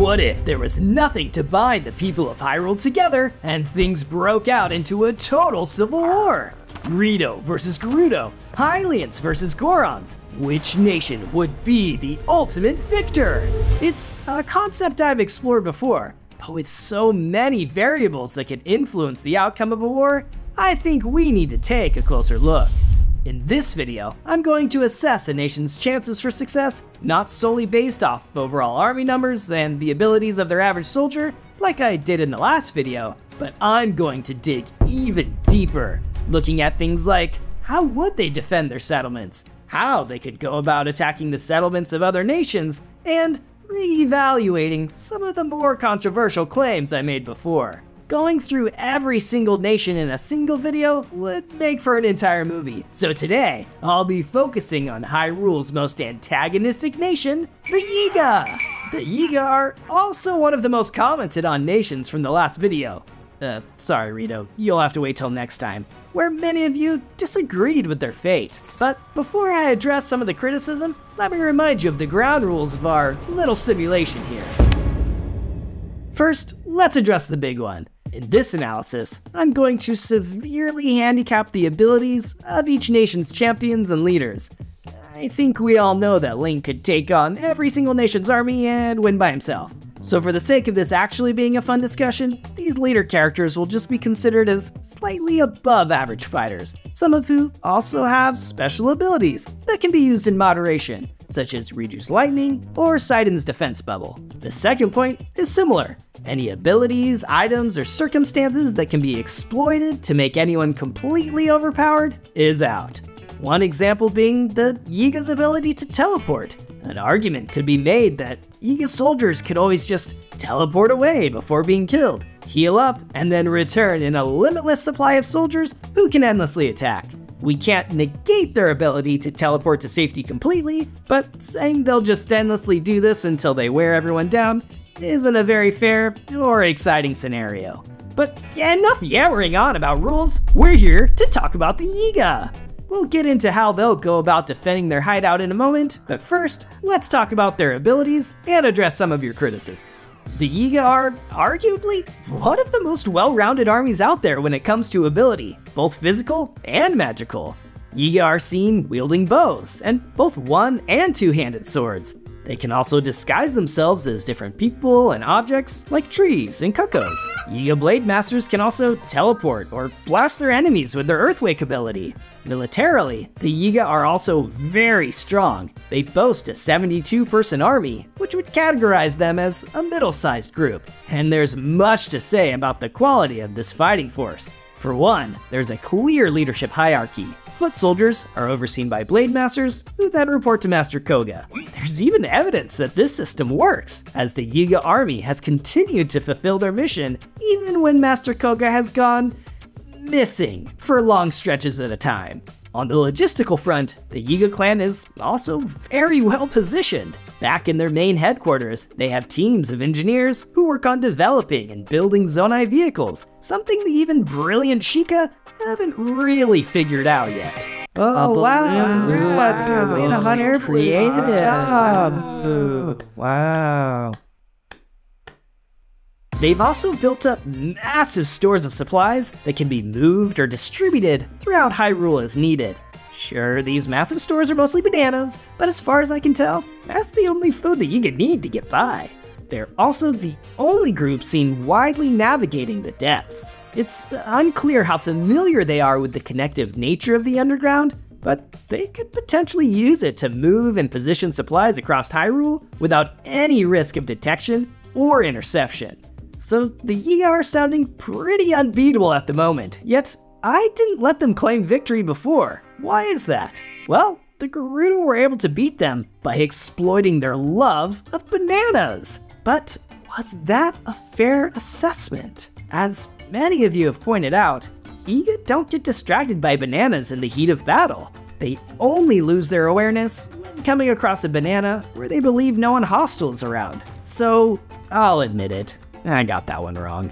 What if there was nothing to bind the people of Hyrule together and things broke out into a total civil war? Rito versus Gerudo, Hylians versus Gorons. Which nation would be the ultimate victor? It's a concept I've explored before, but with so many variables that could influence the outcome of a war, I think we need to take a closer look. In this video, I'm going to assess a nation's chances for success, not solely based off overall army numbers and the abilities of their average soldier, like I did in the last video, but I'm going to dig even deeper, looking at things like how would they defend their settlements, how they could go about attacking the settlements of other nations, and re-evaluating some of the more controversial claims I made before. Going through every single nation in a single video would make for an entire movie, so today I'll be focusing on Hyrule's most antagonistic nation, the YIGA! The YIGA are also one of the most commented on nations from the last video. Sorry Rito, you'll have to wait till next time, where many of you disagreed with their fate. But before I address some of the criticism, let me remind you of the ground rules of our little simulation here. First, let's address the big one. In this analysis, I'm going to severely handicap the abilities of each nation's champions and leaders. I think we all know that Link could take on every single nation's army and win by himself. So for the sake of this actually being a fun discussion, these leader characters will just be considered as slightly above average fighters, some of who also have special abilities that can be used in moderation, such as Riju's Lightning or Sidon's Defense Bubble. The second point is similar. Any abilities, items, or circumstances that can be exploited to make anyone completely overpowered is out. One example being the YIGA's ability to teleport. An argument could be made that YIGA soldiers could always just teleport away before being killed, heal up, and then return in a limitless supply of soldiers who can endlessly attack. We can't negate their ability to teleport to safety completely, but saying they'll just endlessly do this until they wear everyone down isn't a very fair or exciting scenario. But enough yammering on about rules, we're here to talk about the YIGA! We'll get into how they'll go about defending their hideout in a moment, but first, let's talk about their abilities and address some of your criticisms. The YIGA are arguably one of the most well-rounded armies out there when it comes to ability, both physical and magical. YIGA are seen wielding bows, and both one- and two-handed swords. They can also disguise themselves as different people and objects, like trees and cuckoos. YIGA Blade Masters can also teleport or blast their enemies with their Earthquake ability. Militarily, the YIGA are also very strong. They boast a 72-person army, which would categorize them as a middle-sized group. And there's much to say about the quality of this fighting force. For one, there's a clear leadership hierarchy. Foot soldiers are overseen by Blade Masters, who then report to Master Koga. There's even evidence that this system works, as the YIGA army has continued to fulfill their mission even when Master Koga has gone missing for long stretches at a time. On the logistical front, the YIGA clan is also very well positioned. Back in their main headquarters, they have teams of engineers who work on developing and building Zonai vehicles, something the even brilliant Sheikah haven't really figured out yet. Oh wow, let's go in 100 creative job. Wow. They've also built up massive stores of supplies that can be moved or distributed throughout Hyrule as needed. Sure, these massive stores are mostly bananas, but as far as I can tell, that's the only food the YIGA need to get by. They're also the only group seen widely navigating the depths. It's unclear how familiar they are with the connective nature of the underground, but they could potentially use it to move and position supplies across Hyrule without any risk of detection or interception. So the YIGA are sounding pretty unbeatable at the moment, yet I didn't let them claim victory before. Why is that? Well, the Gerudo were able to beat them by exploiting their love of bananas. But was that a fair assessment? As many of you have pointed out, YIGA don't get distracted by bananas in the heat of battle. They only lose their awareness when coming across a banana where they believe no one hostile is around. So, I'll admit it, I got that one wrong.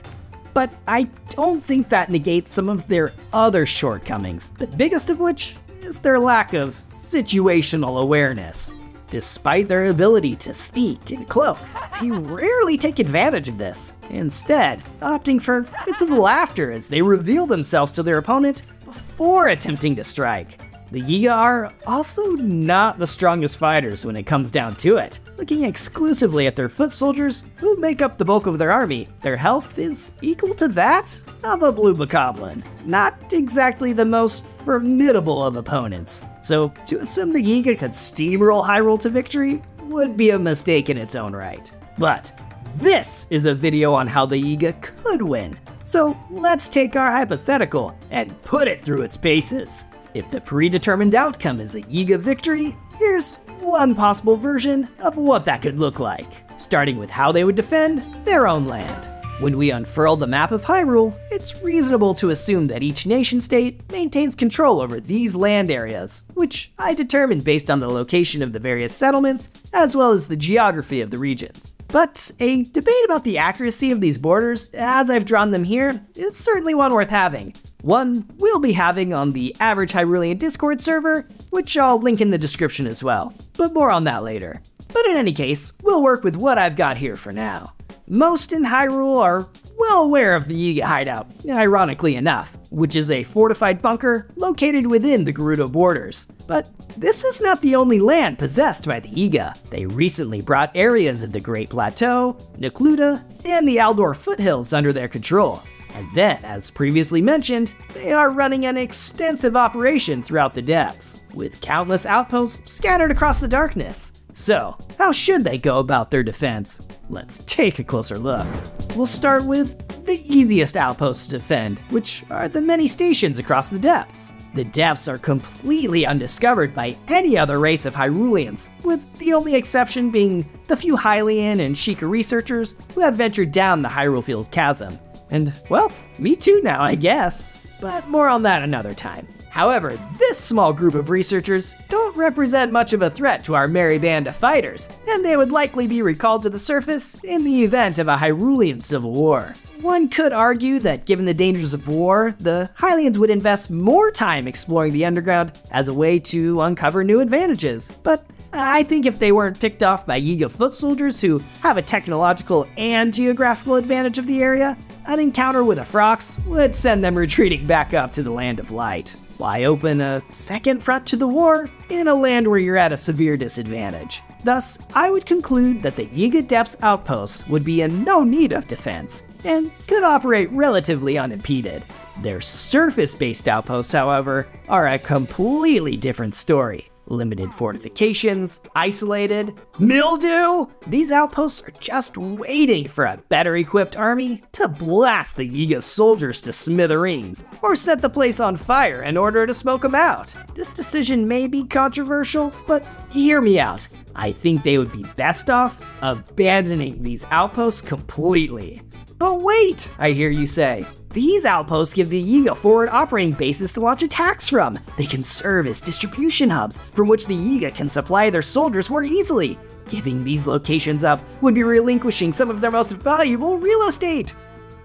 But I don't think that negates some of their other shortcomings, the biggest of which is their lack of situational awareness. Despite their ability to speak and cloak, they rarely take advantage of this, instead opting for fits of laughter as they reveal themselves to their opponent before attempting to strike. The YIGA are also not the strongest fighters when it comes down to it. Looking exclusively at their foot soldiers, who make up the bulk of their army, their health is equal to that of a blue bokoblin. Not exactly the most formidable of opponents, so to assume the YIGA could steamroll Hyrule to victory would be a mistake in its own right. But this is a video on how the YIGA could win, so let's take our hypothetical and put it through its paces. If the predetermined outcome is a YIGA victory, here's one possible version of what that could look like, starting with how they would defend their own land. When we unfurl the map of Hyrule, it's reasonable to assume that each nation-state maintains control over these land areas, which I determined based on the location of the various settlements, as well as the geography of the regions. But a debate about the accuracy of these borders, as I've drawn them here, is certainly one worth having. One we'll be having on the Average Hyrulean Discord server, which I'll link in the description as well, but more on that later. But in any case, we'll work with what I've got here for now. Most in Hyrule are well aware of the YIGA hideout, ironically enough, which is a fortified bunker located within the Gerudo borders. But this is not the only land possessed by the YIGA. They recently brought areas of the Great Plateau, Necluda, and the Aldor foothills under their control. And then, as previously mentioned, they are running an extensive operation throughout the depths, with countless outposts scattered across the darkness. So, how should they go about their defense? Let's take a closer look. We'll start with the easiest outposts to defend, which are the many stations across the depths. The depths are completely undiscovered by any other race of Hyruleans, with the only exception being the few Hylian and Sheikah researchers who have ventured down the Hyrule Field Chasm. And, well, me too now, I guess. But more on that another time. However, this small group of researchers don't represent much of a threat to our merry band of fighters, and they would likely be recalled to the surface in the event of a Hyrulean civil war. One could argue that given the dangers of war, the Hylians would invest more time exploring the underground as a way to uncover new advantages, but I think if they weren't picked off by YIGA foot soldiers who have a technological and geographical advantage of the area, an encounter with a Frox would send them retreating back up to the Land of Light. Why open a second front to the war in a land where you're at a severe disadvantage? Thus, I would conclude that the YIGA Depths outposts would be in no need of defense, and could operate relatively unimpeded. Their surface-based outposts, however, are a completely different story. Limited fortifications, isolated, mildew! These outposts are just waiting for a better equipped army to blast the YIGA soldiers to smithereens, or set the place on fire in order to smoke them out. This decision may be controversial, but hear me out. I think they would be best off abandoning these outposts completely. But wait, I hear you say. These outposts give the YIGA forward operating bases to launch attacks from. They can serve as distribution hubs from which the YIGA can supply their soldiers more easily. Giving these locations up would be relinquishing some of their most valuable real estate.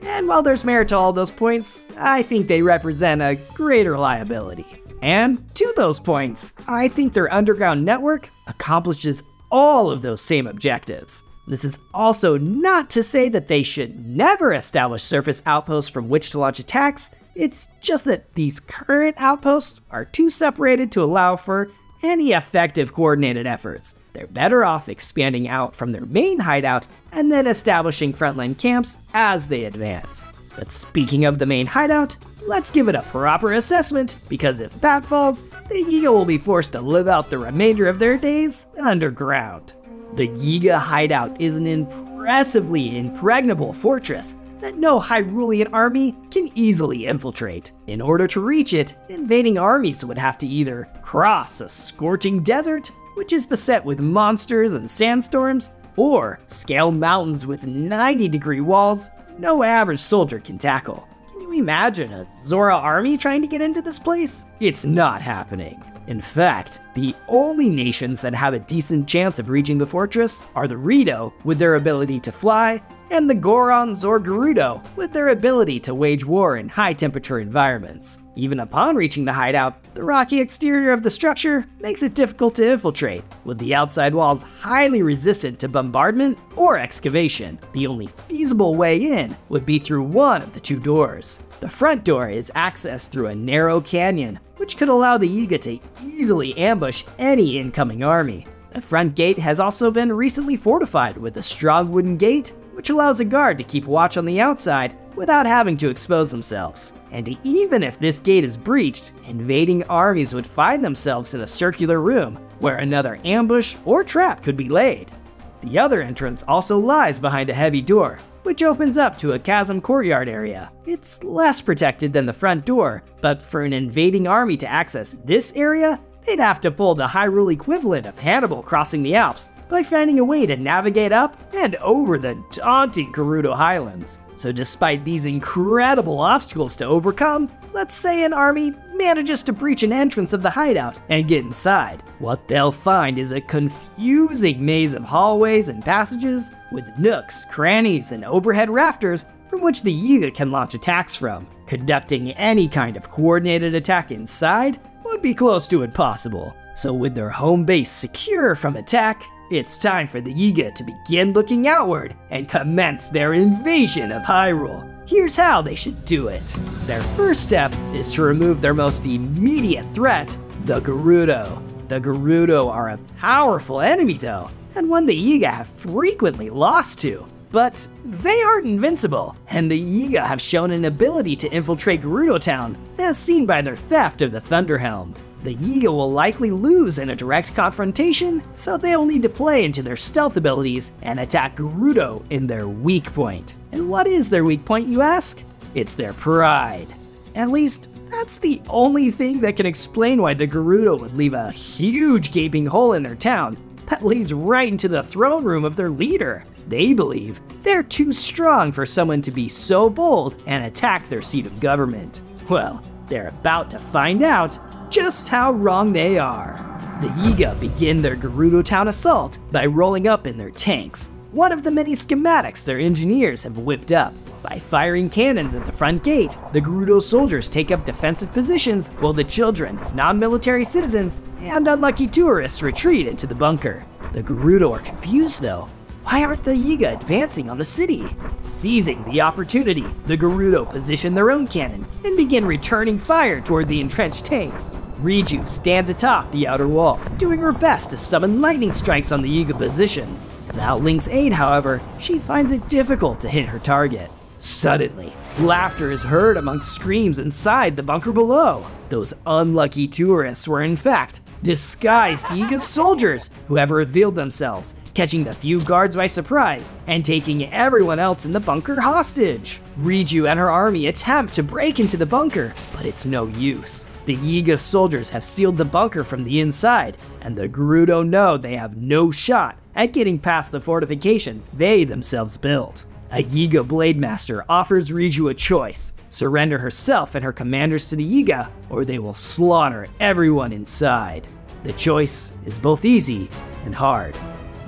And while there's merit to all those points, I think they represent a greater liability. And to those points, I think their underground network accomplishes all of those same objectives. This is also not to say that they should never establish surface outposts from which to launch attacks, it's just that these current outposts are too separated to allow for any effective coordinated efforts. They're better off expanding out from their main hideout and then establishing frontline camps as they advance. But speaking of the main hideout, let's give it a proper assessment, because if that falls, the YIGA will be forced to live out the remainder of their days underground. The YIGA hideout is an impressively impregnable fortress that no Hyrulean army can easily infiltrate. In order to reach it, invading armies would have to either cross a scorching desert, which is beset with monsters and sandstorms, or scale mountains with 90-degree walls no average soldier can tackle. Can you imagine a Zora army trying to get into this place? It's not happening. In fact, the only nations that have a decent chance of reaching the fortress are the Rito, with their ability to fly, and the Gorons or Gerudo, with their ability to wage war in high-temperature environments. Even upon reaching the hideout, the rocky exterior of the structure makes it difficult to infiltrate, with the outside walls highly resistant to bombardment or excavation. The only feasible way in would be through one of the two doors. The front door is accessed through a narrow canyon, which could allow the YIGA to easily ambush any incoming army. The front gate has also been recently fortified with a strong wooden gate, which allows a guard to keep watch on the outside without having to expose themselves. And even if this gate is breached, invading armies would find themselves in a circular room where another ambush or trap could be laid. The other entrance also lies behind a heavy door, which opens up to a chasm courtyard area. It's less protected than the front door, but for an invading army to access this area, they'd have to pull the Hyrule equivalent of Hannibal crossing the Alps by finding a way to navigate up and over the daunting Gerudo Highlands. So despite these incredible obstacles to overcome, let's say an army manages to breach an entrance of the hideout and get inside. What they'll find is a confusing maze of hallways and passages with nooks, crannies, and overhead rafters from which the YIGA can launch attacks from. Conducting any kind of coordinated attack inside would be close to impossible. So with their home base secure from attack, it's time for the YIGA to begin looking outward and commence their invasion of Hyrule. Here's how they should do it. Their first step is to remove their most immediate threat, the Gerudo. The Gerudo are a powerful enemy though, and one the YIGA have frequently lost to. But they aren't invincible, and the YIGA have shown an ability to infiltrate Gerudo Town, as seen by their theft of the Thunderhelm. The YIGA will likely lose in a direct confrontation, so they'll need to play into their stealth abilities and attack Gerudo in their weak point. And what is their weak point, you ask? It's their pride. At least, that's the only thing that can explain why the Gerudo would leave a huge gaping hole in their town that leads right into the throne room of their leader. They believe they're too strong for someone to be so bold and attack their seat of government. Well, they're about to find out just how wrong they are. The YIGA begin their Gerudo Town assault by rolling up in their tanks, one of the many schematics their engineers have whipped up. By firing cannons at the front gate, the Gerudo soldiers take up defensive positions while the children, non-military citizens, and unlucky tourists retreat into the bunker. The Gerudo are confused though. Why aren't the YIGA advancing on the city? Seizing the opportunity, the Gerudo position their own cannon and begin returning fire toward the entrenched tanks. Riju stands atop the outer wall, doing her best to summon lightning strikes on the YIGA positions. Without Link's aid, however, she finds it difficult to hit her target. Suddenly, laughter is heard amongst screams inside the bunker below. Those unlucky tourists were in fact disguised YIGA soldiers who have revealed themselves, catching the few guards by surprise and taking everyone else in the bunker hostage. Riju and her army attempt to break into the bunker, but it's no use. The YIGA soldiers have sealed the bunker from the inside, and the Gerudo know they have no shot at getting past the fortifications they themselves built. A YIGA Blade Master offers Riju a choice: surrender herself and her commanders to the YIGA, or they will slaughter everyone inside. The choice is both easy and hard.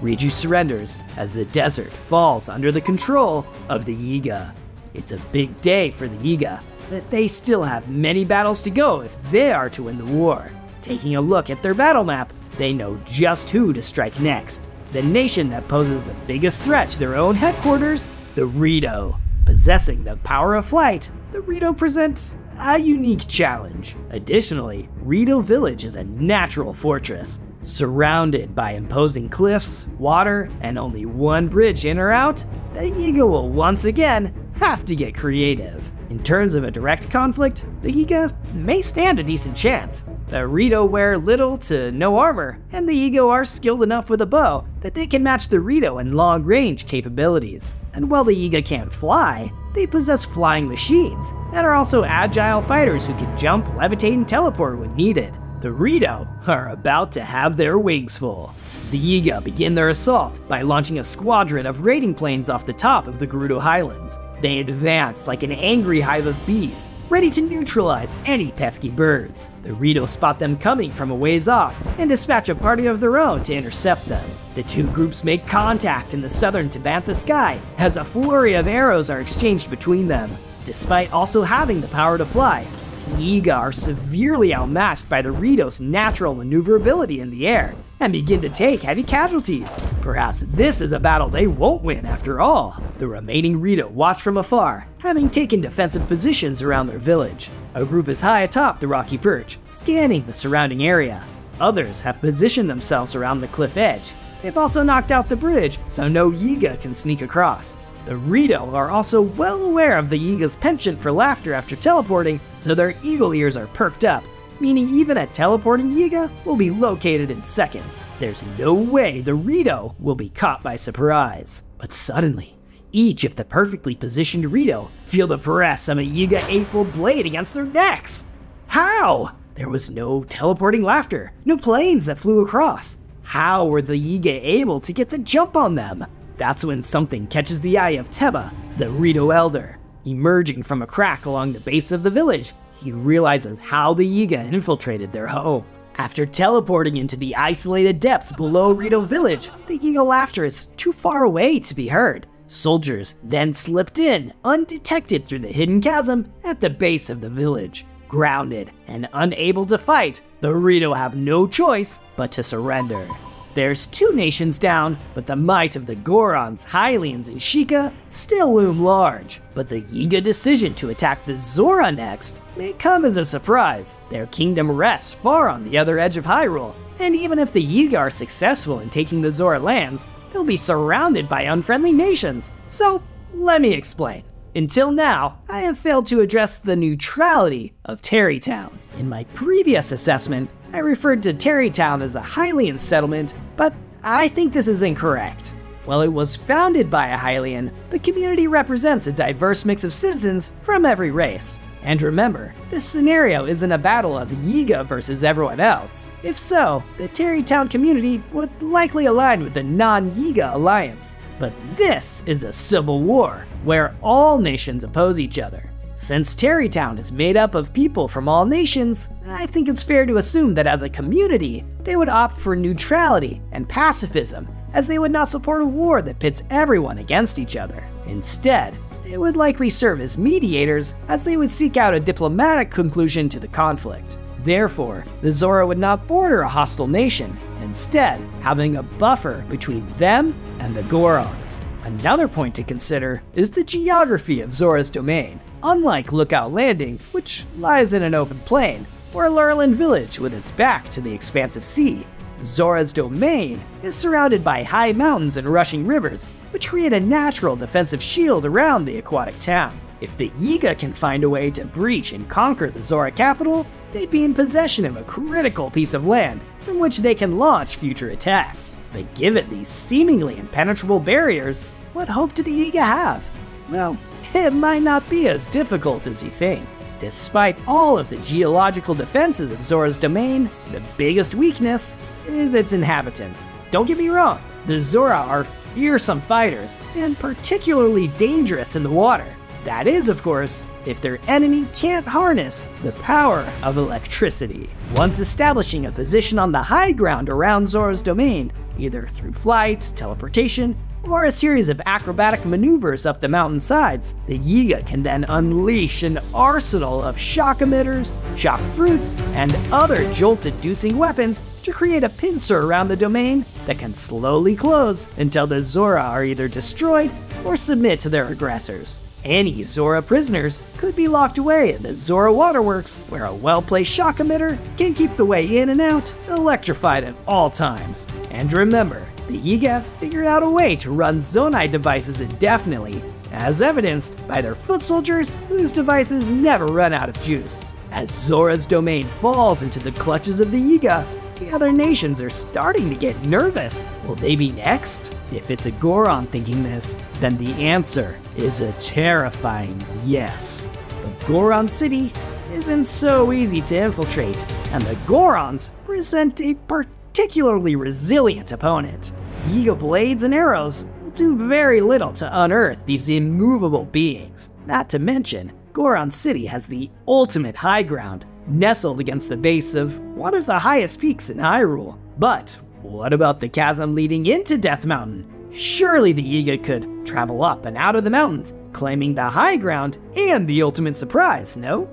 Riju surrenders as the desert falls under the control of the YIGA. It's a big day for the YIGA, but they still have many battles to go if they are to win the war. Taking a look at their battle map, they know just who to strike next. The nation that poses the biggest threat to their own headquarters, the Rito. Possessing the power of flight, the Rito presents a unique challenge. Additionally, Rito Village is a natural fortress, surrounded by imposing cliffs, water, and only one bridge in or out. The YIGA will once again have to get creative. In terms of a direct conflict, the YIGA may stand a decent chance. The Rito wear little to no armor, and the YIGA are skilled enough with a bow that they can match the Rito in long-range capabilities. And while the YIGA can't fly, they possess flying machines, and are also agile fighters who can jump, levitate, and teleport when needed. The Rito are about to have their wings full. The YIGA begin their assault by launching a squadron of raiding planes off the top of the Gerudo Highlands. They advance like an angry hive of bees, ready to neutralize any pesky birds. The Rito spot them coming from a ways off and dispatch a party of their own to intercept them. The two groups make contact in the southern Tabantha sky as a flurry of arrows are exchanged between them. Despite also having the power to fly, YIGA are severely outmatched by the Ritos' natural maneuverability in the air and begin to take heavy casualties. Perhaps this is a battle they won't win after all. The remaining Rito watch from afar, having taken defensive positions around their village. A group is high atop the rocky perch, scanning the surrounding area. Others have positioned themselves around the cliff edge. They've also knocked out the bridge, so no YIGA can sneak across. The Rito are also well aware of the YIGA's penchant for laughter after teleporting, so their eagle ears are perked up, meaning even a teleporting YIGA will be located in seconds. There's no way the Rito will be caught by surprise. But suddenly, each of the perfectly positioned Rito feel the press of a YIGA 8-fold blade against their necks. How? There was no teleporting laughter, no planes that flew across. How were the YIGA able to get the jump on them? That's when something catches the eye of Teba, the Rito Elder. Emerging from a crack along the base of the village, he realizes how the YIGA infiltrated their home. After teleporting into the isolated depths below Rito Village, the YIGA laughter is too far away to be heard. Soldiers then slipped in, undetected through the hidden chasm at the base of the village. Grounded and unable to fight, the Rito have no choice but to surrender. There's 2 nations down, but the might of the Gorons, Hylians, and Sheikah still loom large. But the YIGA decision to attack the Zora next may come as a surprise. Their kingdom rests far on the other edge of Hyrule, and even if the YIGA are successful in taking the Zora lands, they'll be surrounded by unfriendly nations. So, let me explain. Until now, I have failed to address the neutrality of Tarrytown. In my previous assessment, I referred to Tarrytown as a Hylian settlement, but I think this is incorrect. While it was founded by a Hylian, the community represents a diverse mix of citizens from every race. And remember, this scenario isn't a battle of YIGA versus everyone else. If so, the Tarrytown community would likely align with the non-YIGA alliance. But this is a civil war, where all nations oppose each other. Since Tarrytown is made up of people from all nations, I think it's fair to assume that as a community, they would opt for neutrality and pacifism, as they would not support a war that pits everyone against each other. Instead, they would likely serve as mediators, as they would seek out a diplomatic conclusion to the conflict. Therefore, the Zora would not border a hostile nation, instead having a buffer between them and the Gorons. Another point to consider is the geography of Zora's domain. Unlike Lookout Landing, which lies in an open plain, or Lurelin Village with its back to the expansive sea, Zora's domain is surrounded by high mountains and rushing rivers, which create a natural defensive shield around the aquatic town. If the YIGA can find a way to breach and conquer the Zora capital, they'd be in possession of a critical piece of land from which they can launch future attacks. But given these seemingly impenetrable barriers, what hope do the YIGA have? Well, it might not be as difficult as you think. Despite all of the geological defenses of Zora's domain, the biggest weakness is its inhabitants. Don't get me wrong, the Zora are fearsome fighters, and particularly dangerous in the water. That is, of course, if their enemy can't harness the power of electricity. Once establishing a position on the high ground around Zora's domain, either through flight, teleportation, or a series of acrobatic maneuvers up the mountain sides, the YIGA can then unleash an arsenal of shock emitters, shock fruits, and other jolt-inducing weapons to create a pincer around the domain that can slowly close until the Zora are either destroyed or submit to their aggressors. Any Zora prisoners could be locked away in the Zora Waterworks, where a well-placed shock emitter can keep the way in and out electrified at all times. And remember, the YIGA figured out a way to run Zonai devices indefinitely, as evidenced by their foot soldiers whose devices never run out of juice. As Zora's domain falls into the clutches of the YIGA, the other nations are starting to get nervous. Will they be next? If it's a Goron thinking this, then the answer is a terrifying yes. But Goron City isn't so easy to infiltrate, and the Gorons present a particularly resilient opponent. YIGA blades and arrows will do very little to unearth these immovable beings. Not to mention, Goron City has the ultimate high ground, nestled against the base of one of the highest peaks in Hyrule. But what about the chasm leading into Death Mountain? Surely the YIGA could travel up and out of the mountains, claiming the high ground and the ultimate surprise, no?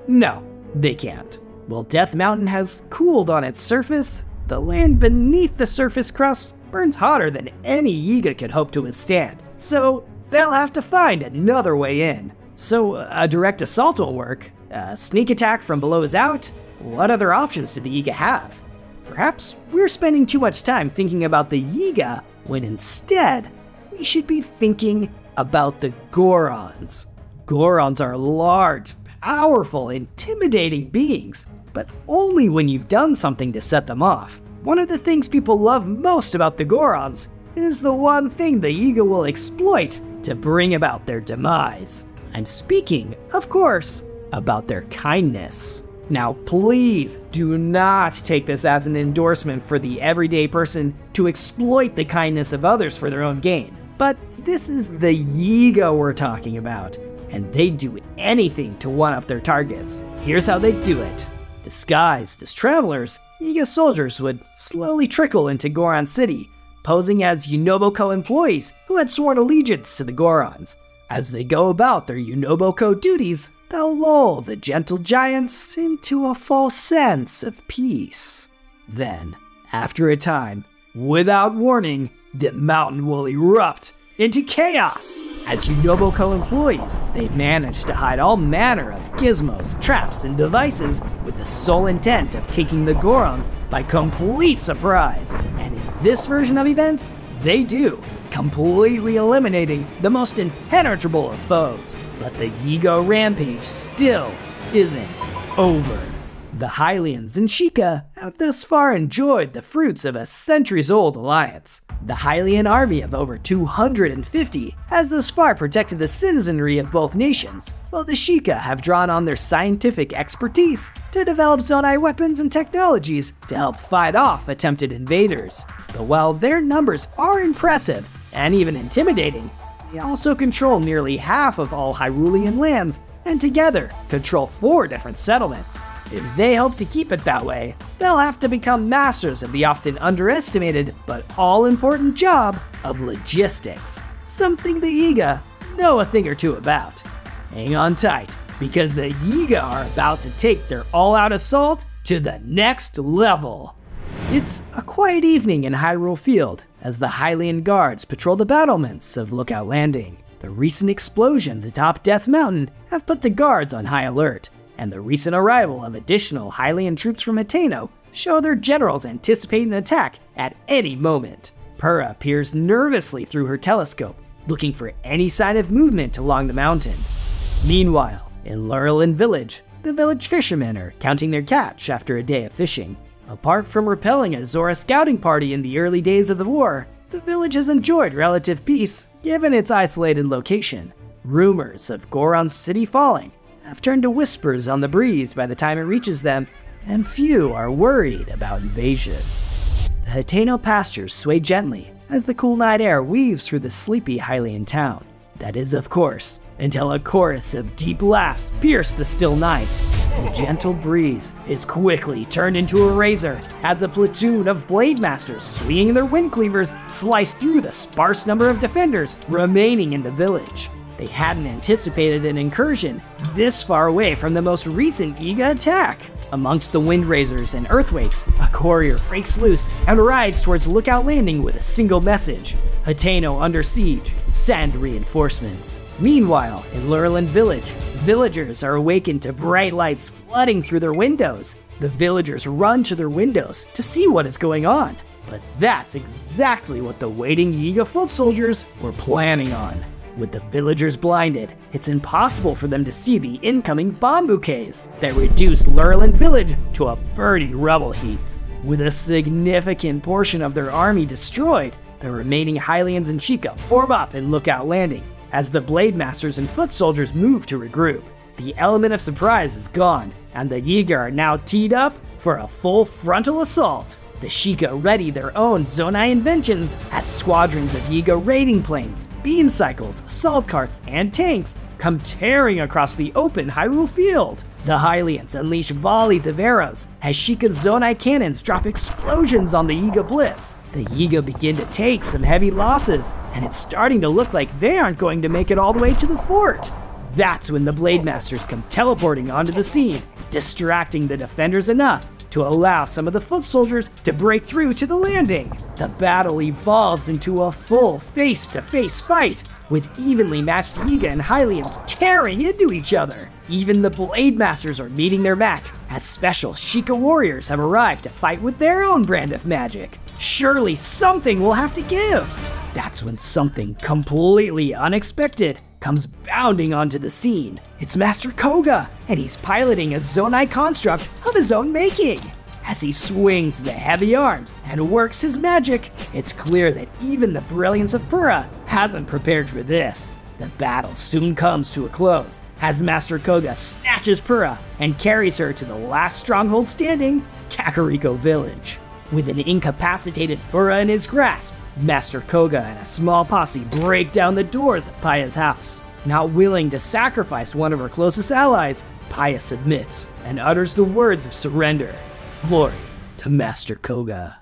No, They can't. While Death Mountain has cooled on its surface, the land beneath the surface crust burns hotter than any YIGA could hope to withstand. So they'll have to find another way in. So a direct assault won't work. A sneak attack from below is out. What other options do the YIGA have? Perhaps we're spending too much time thinking about the YIGA when instead we should be thinking about the Gorons. Gorons are large, powerful, intimidating beings, but only when you've done something to set them off. One of the things people love most about the Gorons is the one thing the YIGA will exploit to bring about their demise. I'm speaking, of course, about their kindness. Now please do not take this as an endorsement for the everyday person to exploit the kindness of others for their own gain. But this is the YIGA we're talking about, and they do anything to one-up their targets. Here's how they do it. Disguised as travelers, YIGA soldiers would slowly trickle into Goron City, posing as Unoboko employees who had sworn allegiance to the Gorons. As they go about their Unoboko duties, they'll lull the gentle giants into a false sense of peace. Then, after a time, without warning, the mountain will erupt into chaos. As Unoboko employees, they've managed to hide all manner of gizmos, traps, and devices with the sole intent of taking the Gorons by complete surprise. And in this version of events, they do, completely eliminating the most impenetrable of foes. But the YIGA Rampage still isn't over. The Hylians and Sheikah have thus far enjoyed the fruits of a centuries-old alliance. The Hylian army of over 250 has thus far protected the citizenry of both nations, while the Sheikah have drawn on their scientific expertise to develop Zonai weapons and technologies to help fight off attempted invaders. But while their numbers are impressive and even intimidating, they also control nearly half of all Hyrulean lands and together control 4 different settlements. If they hope to keep it that way, they'll have to become masters of the often underestimated but all-important job of logistics, something the YIGA know a thing or two about. Hang on tight, because the YIGA are about to take their all-out assault to the next level. It's a quiet evening in Hyrule Field as the Hylian guards patrol the battlements of Lookout Landing. The recent explosions atop Death Mountain have put the guards on high alert, and the recent arrival of additional Hylian troops from Hateno show their generals anticipate an attack at any moment. Purah peers nervously through her telescope, looking for any sign of movement along the mountain. Meanwhile, in Lurelin Village, the village fishermen are counting their catch after a day of fishing. Apart from repelling a Zora scouting party in the early days of the war, the village has enjoyed relative peace given its isolated location. Rumors of Goron City falling have turned to whispers on the breeze by the time it reaches them, and few are worried about invasion. The Hateno pastures sway gently as the cool night air weaves through the sleepy Hylian town. That is, of course, until a chorus of deep laughs pierce the still night. The gentle breeze is quickly turned into a razor as a platoon of blade masters swinging their wind cleavers slice through the sparse number of defenders remaining in the village. They hadn't anticipated an incursion this far away from the most recent YIGA attack. Amongst the wind razors and earthquakes, a courier breaks loose and rides towards Lookout Landing with a single message: Hateno under siege, send reinforcements. Meanwhile, in Lurelin Village, villagers are awakened to bright lights flooding through their windows. The villagers run to their windows to see what is going on. But that's exactly what the waiting YIGA foot soldiers were planning on. With the villagers blinded, it's impossible for them to see the incoming bomb bouquets that reduce Lurelin Village to a burning rubble heap. With a significant portion of their army destroyed, the remaining Hylians and Sheikah form up in Lookout Landing as the Blade Masters and foot soldiers move to regroup. The element of surprise is gone, and the YIGA are now teed up for a full frontal assault. The Sheikah ready their own Zonai inventions as squadrons of YIGA raiding planes, beam cycles, assault carts, and tanks come tearing across the open Hyrule Field. The Hylians unleash volleys of arrows as Sheikah's Zonai cannons drop explosions on the YIGA Blitz. The YIGA begin to take some heavy losses, and it's starting to look like they aren't going to make it all the way to the fort. That's when the Blade Masters come teleporting onto the scene, distracting the defenders enough to allow some of the foot soldiers to break through to the landing. The battle evolves into a full face-to-face fight, with evenly matched YIGA and Hylians tearing into each other. Even the Blade Masters are meeting their match, as special Sheikah warriors have arrived to fight with their own brand of magic. Surely something will have to give. That's when something completely unexpected comes bounding onto the scene. It's Master Koga, and he's piloting a Zonai construct of his own making. As he swings the heavy arms and works his magic, it's clear that even the brilliance of Pura hasn't prepared for this. The battle soon comes to a close, as Master Koga snatches Pura and carries her to the last stronghold standing, Kakariko Village. With an incapacitated Pura in his grasp, Master Koga and a small posse break down the doors of Paya's house. Not willing to sacrifice one of her closest allies, Paya submits and utters the words of surrender. Glory to Master Koga.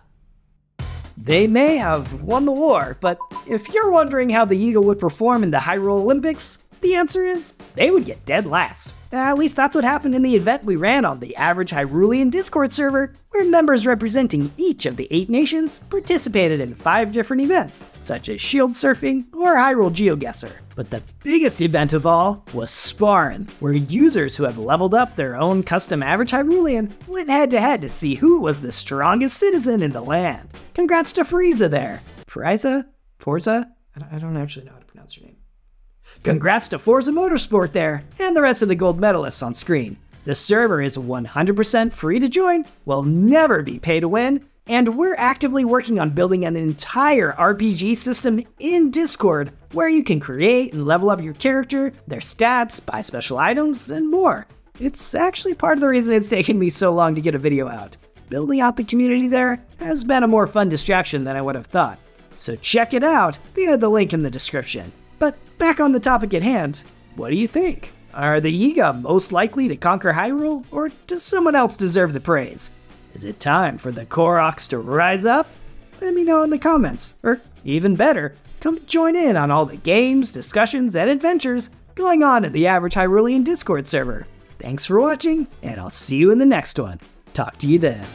They may have won the war, but if you're wondering how the YIGA would perform in the Hyrule Olympics, the answer is they would get dead last. At least that's what happened in the event we ran on the Average Hyrulean Discord server, where members representing each of the 8 nations participated in 5 different events, such as Shield Surfing or Hyrule GeoGuessr. But the biggest event of all was Sparn, where users who have leveled up their own custom Average Hyrulean went head-to-head to see who was the strongest citizen in the land. Congrats to Frieza there. Forza? I don't actually know how to pronounce your name. Congrats to Forza Motorsport there, and the rest of the gold medalists on screen. The server is 100% free to join, will never be pay to win, and we're actively working on building an entire RPG system in Discord where you can create and level up your character, their stats, buy special items, and more. It's actually part of the reason it's taken me so long to get a video out. Building out the community there has been a more fun distraction than I would have thought. So check it out via the link in the description. But back on the topic at hand, what do you think? Are the YIGA most likely to conquer Hyrule, or does someone else deserve the praise? Is it time for the Koroks to rise up? Let me know in the comments, or even better, come join in on all the games, discussions, and adventures going on in the Average Hyrulean Discord server. Thanks for watching, and I'll see you in the next one. Talk to you then.